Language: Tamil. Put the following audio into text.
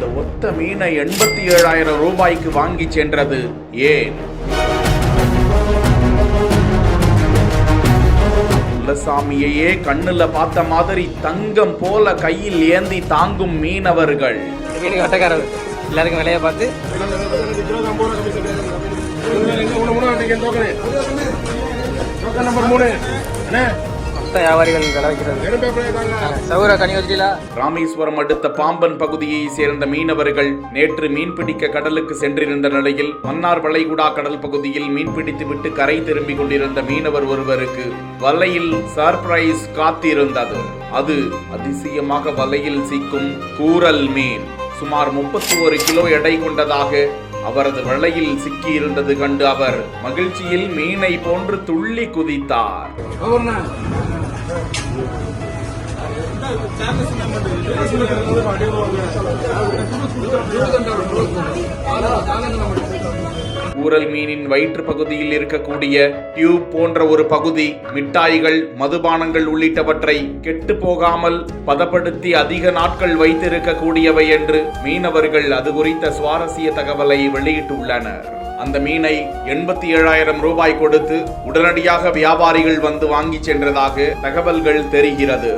அந்த ஒத்த மீனை 87,000 ரூபாய்க்கு வாங்கி சென்றது ஏன்? குலசாமியையே கண்ணுல பார்த்த மாதிரி தங்கம் போல கையில் ஏந்தி தாங்கும் மீனவர்கள். எல்லாருக்கும் விலையை பார்த்து வியாபாரிகள் ராமேஸ்வரம் அடுத்த பாம்பன் பகுதியை சேர்ந்த மீனவர்கள் நேற்று மீன்பிடிக்க கடலுக்கு சென்றிருந்த நிலையில் மன்னார் வளைகுடா கடல் பகுதியில் மீன்பிடித்து விட்டு கரை திரும்பிக் கொண்டிருந்த மீனவர் ஒருவருக்கு வலையில் சர்ப்ரைஸ் காத்திருந்தது. அது அதிசயமாக வலையில் சிக்கும் கூரல் மீன். சுமார் 31 கிலோ எடை கொண்டதாக அவரது வலையில் சிக்கி இருந்தது கண்டு அவர் மகிழ்ச்சியில் மீனை போன்று துள்ளி குதித்தார். ஊரல் மீனின் வயிற்று பகுதியில் இருக்கக்கூடிய டியூப் போன்ற ஒரு பகுதி மிட்டாய்கள், மதுபானங்கள் உள்ளிட்டவற்றை கெட்டு போகாமல் பதப்படுத்தி அதிக நாட்கள் வைத்திருக்கக்கூடியவை என்று மீனவர்கள் அது குறித்த சுவாரஸ்ய தகவலை வெளியிட்டுள்ளனர். அந்த மீனை 87,000 ரூபாய் கொடுத்து உடனடியாக வியாபாரிகள் வந்து வாங்கி சென்றதாக தகவல்கள் தெரிகிறது.